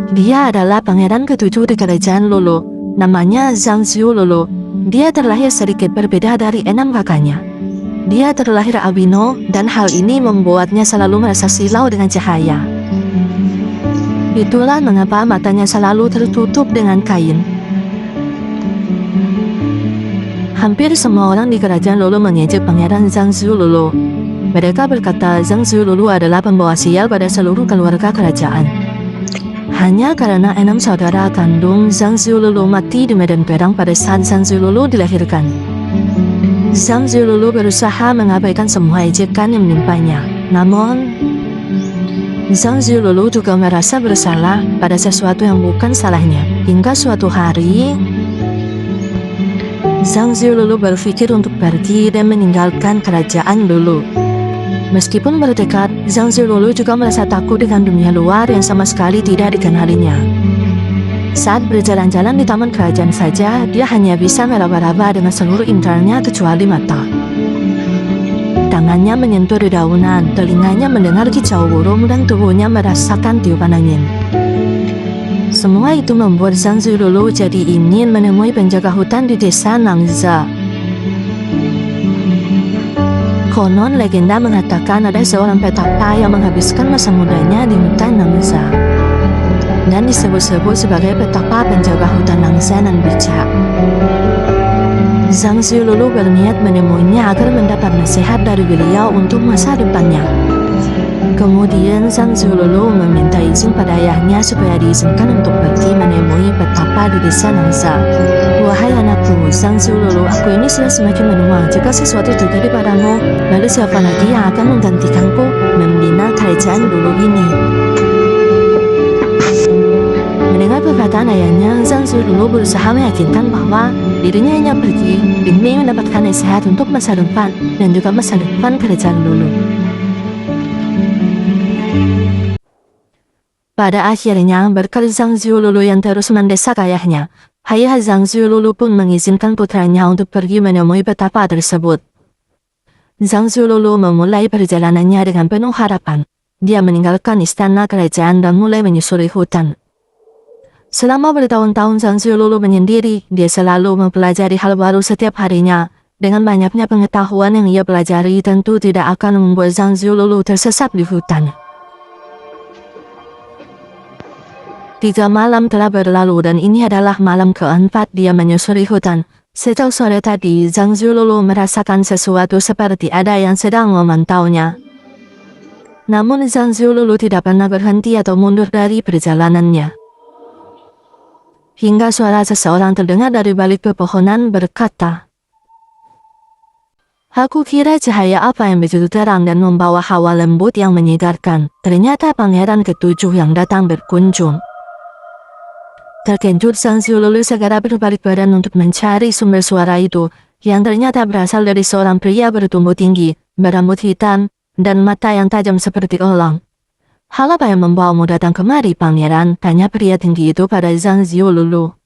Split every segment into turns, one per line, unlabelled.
Dia adalah pangeran ketujuh di kerajaan Lulu. Namanya Zhang Xiu Lulu. Dia terlahir sedikit berbeda dari 6 kakaknya. Dia terlahir albino, dan hal ini membuatnya selalu merasa silau dengan cahaya. Itulah mengapa matanya selalu tertutup dengan kain. Hampir semua orang di kerajaan Lulu mengejek pangeran Zhang Xiu Lulu. Mereka berkata Zhang Xiu Lulu adalah pembawa sial pada seluruh keluarga kerajaan. Hanya karena 6 saudara kandung Zhang Xiu Lulu mati di medan perang pada saat Zhang Xiu Lulu dilahirkan. Zhang Xiu Lulu berusaha mengabaikan semua ejekan yang menimpanya. Namun, Zhang Xiu Lulu juga merasa bersalah pada sesuatu yang bukan salahnya. Hingga suatu hari, Zhang Xiu Lulu berpikir untuk pergi dan meninggalkan kerajaan Lulu. Meskipun bertekad, Zhang Xiu Lulu juga merasa takut dengan dunia luar yang sama sekali tidak dikenalinya. Saat berjalan-jalan di taman kerajaan saja, dia hanya bisa meraba-raba dengan seluruh inderanya kecuali mata. Tangannya menyentuh dedaunan, telinganya mendengar kicau burung, dan tubuhnya merasakan tiupan angin. Semua itu membuat Zhang Xiu Lulu jadi ingin menemui penjaga hutan di desa Nangza. Konon legenda mengatakan ada seorang petapa yang menghabiskan masa mudanya di hutan Nangza, dan disebut-sebut sebagai petapa penjaga hutan Nangza nan bijak. Zhang Xiu Lulu berniat menemuinya agar mendapat nasihat dari beliau untuk masa depannya. Kemudian Zhang Xiu Lulu meminta izin pada ayahnya supaya diizinkan untuk pergi menemui petapa di desa Nangza. Wahai anakku, Zhang Xiu Lulu, aku ini sudah semakin menua. Jika sesuatu terjadi padamu, lalu siapa lagi yang akan menggantikanku membina kerajaan Lulu ini? Mendengar perkataan ayahnya, Zhang Xiu Lulu berusaha meyakinkan bahwa dirinya hanya pergi demi mendapatkan nasihat untuk masa depan dan juga masa depan kerajaan Lulu. Pada akhirnya, berkat Zhang Xiu Lulu yang terus mendesak ayahnya, ayah Zhang Xiu Lulu pun mengizinkan putranya untuk pergi menemui petapa tersebut. Zhang Xiu Lulu memulai perjalanannya dengan penuh harapan. Dia meninggalkan istana kerajaan dan mulai menyusuri hutan. Selama bertahun-tahun Zhang Xiu Lulu menyendiri, dia selalu mempelajari hal baru setiap harinya. Dengan banyaknya pengetahuan yang ia pelajari, tentu tidak akan membuat Zhang Xiu Lulu tersesat di hutan. 3 malam telah berlalu dan ini adalah malam keempat dia menyusuri hutan. Sejak sore tadi, Zhang Xiu Lulu merasakan sesuatu seperti ada yang sedang memantaunya. Namun Zhang Xiu Lulu tidak pernah berhenti atau mundur dari perjalanannya. Hingga suara seseorang terdengar dari balik pepohonan berkata, "Aku kira cahaya apa yang begitu terang dan membawa hawa lembut yang menyegarkan. Ternyata pangeran ketujuh yang datang berkunjung." Terkejut, Zhang Xiu Lulu segera berbalik badan untuk mencari sumber suara itu, yang ternyata berasal dari seorang pria bertubuh tinggi, berambut hitam, dan mata yang tajam seperti elang. "Hal apa yang membawamu datang kemari, pangeran?" tanya pria tinggi itu pada Zhang Xiu Lulu.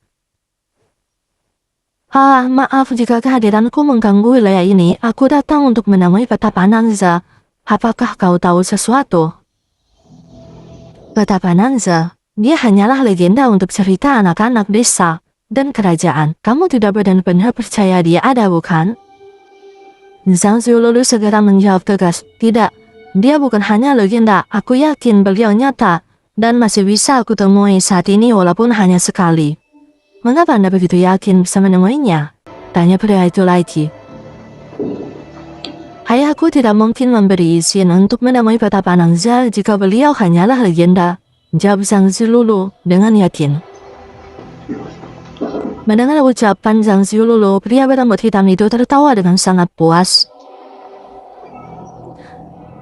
Maaf jika kehadiranku mengganggu wilayah ini. Aku datang untuk menemui petapa Nangza. Apakah kau tahu sesuatu? Petapa Nangza? Dia hanyalah legenda untuk cerita anak-anak desa dan kerajaan. Kamu tidak benar-benar percaya dia ada, bukan? Zhang Xiu Lulu segera menjawab tegas, "Tidak, dia bukan hanya legenda. Aku yakin beliau nyata dan masih bisa aku temui saat ini walaupun hanya sekali." "Mengapa Anda begitu yakin bisa menemuinya?" tanya pria itu lagi. "Ayahku tidak mungkin memberi izin untuk menemui petapa Nangza jika beliau hanyalah legenda," jawab Zhang Xiu Lulu dengan yakin. Mendengar ucapan Zhang Xiu Lulu, pria berambut hitam itu tertawa dengan sangat puas.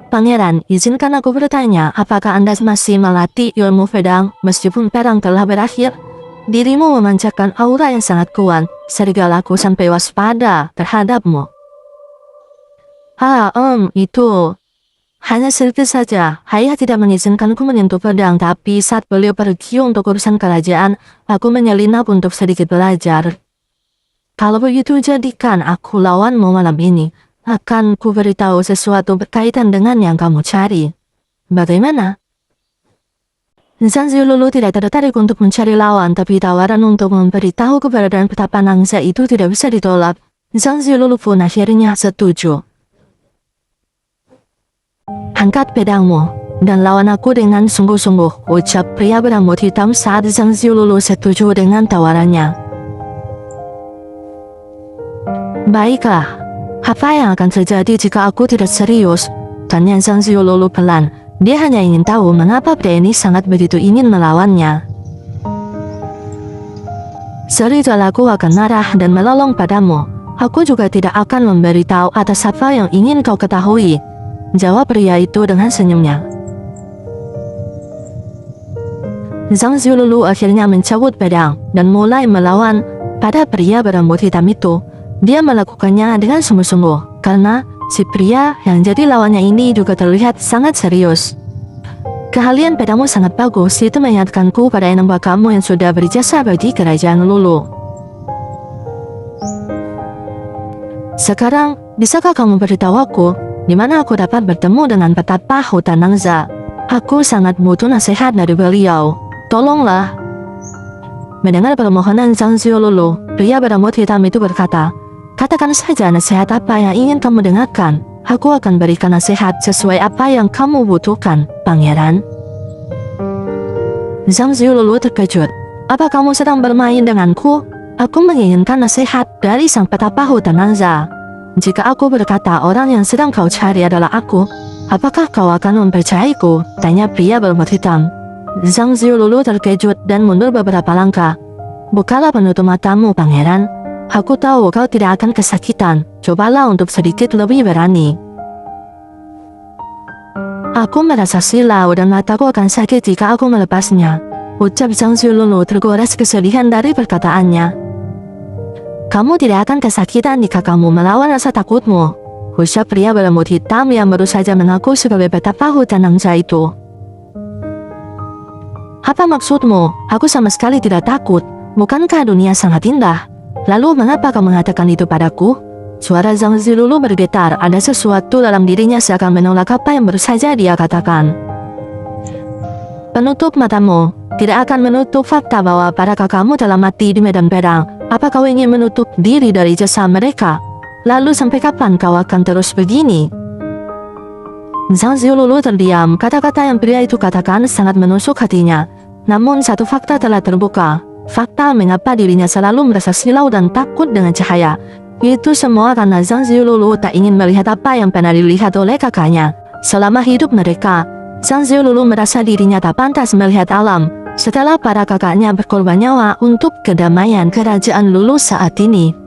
"Pangeran, izinkan aku bertanya, apakah Anda masih melatih ilmu pedang meskipun perang telah berakhir? Dirimu memancarkan aura yang sangat kuat, serigalaku sampai waspada terhadapmu." Itu hanya sedikit saja. Ayah tidak mengizinkanku menyentuh pedang, tapi saat beliau pergi untuk urusan kerajaan, aku menyelinap untuk sedikit belajar. Kalau begitu, jadikan aku lawanmu malam ini. Akan ku beritahu sesuatu berkaitan dengan yang kamu cari. Bagaimana? Zhang Ziululu tidak tertarik untuk mencari lawan, tapi tawaran untuk memberitahu keberadaan petapa Nangza itu tidak bisa ditolak. Zhang Ziululu pun akhirnya setuju. Angkat pedangmu, dan lawan aku dengan sungguh-sungguh, ucap pria berambut hitam saat Zhang Ziululu setuju dengan tawarannya. Baiklah, apa yang akan terjadi jika aku tidak serius? Tanya Zhang Ziululu pelan. Dia hanya ingin tahu mengapa pria ini sangat begitu ingin melawannya. Serigala aku akan marah dan melolong padamu. Aku juga tidak akan memberitahu atas apa yang ingin kau ketahui, jawab pria itu dengan senyumnya. Zhang Ziululu akhirnya mencabut pedang dan mulai melawan pada pria berambut hitam itu. Dia melakukannya dengan sungguh-sungguh, karena si pria yang jadi lawannya ini juga terlihat sangat serius. Keahlian pedangmu sangat bagus, itu mengingatkanku pada enam kamu yang sudah berjasa bagi kerajaan Lulu. Sekarang, bisakah kamu beritahu aku, di mana aku dapat bertemu dengan petapa hutan Nangza? Aku sangat butuh nasihat dari beliau. Tolonglah. Mendengar permohonan Zhang Ziululu, pria berambut hitam itu berkata, katakan saja nasihat apa yang ingin kamu dengarkan. Aku akan berikan nasihat sesuai apa yang kamu butuhkan, pangeran. Zhang Ziululu terkejut. Apa kamu sedang bermain denganku? Aku menginginkan nasihat dari sang petapa hutan Nangza. Jika aku berkata orang yang sedang kau cari adalah aku, apakah kau akan mempercayaiku? Tanya pria berambut hitam. Zhang Ziululu terkejut dan mundur beberapa langkah. Bukalah penutup matamu, pangeran. Aku tahu kau tidak akan kesakitan. Cobalah untuk sedikit lebih berani. Aku merasa silau dan mataku akan sakit jika aku melepasnya, ucap Zhang Ziululu tergores kesedihan dari perkataannya. Kamu tidak akan kesakitan jika kamu melawan rasa takutmu, ucap pria berambut hitam yang baru saja mengaku sebagai petapa hutan Nangza itu. Apa maksudmu? Aku sama sekali tidak takut. Bukankah dunia sangat indah? Lalu mengapa kau mengatakan itu padaku? Suara Zhang Ziululu bergetar, ada sesuatu dalam dirinya seakan menolak apa yang baru saja dia katakan. Penutup matamu tidak akan menutup fakta bahwa para kakakmu telah mati di medan perang. Apa kau ingin menutup diri dari jasa mereka? Lalu sampai kapan kau akan terus begini? Zhang Ziululu terdiam. Kata-kata yang pria itu katakan sangat menusuk hatinya. Namun satu fakta telah terbuka. Fakta mengapa dirinya selalu merasa silau dan takut dengan cahaya. Itu semua karena Zhang Ziululu tak ingin melihat apa yang pernah dilihat oleh kakaknya. Selama hidup mereka, Zhang Ziululu merasa dirinya tak pantas melihat alam. Setelah para kakaknya berkorban nyawa untuk kedamaian kerajaan Lulu saat ini.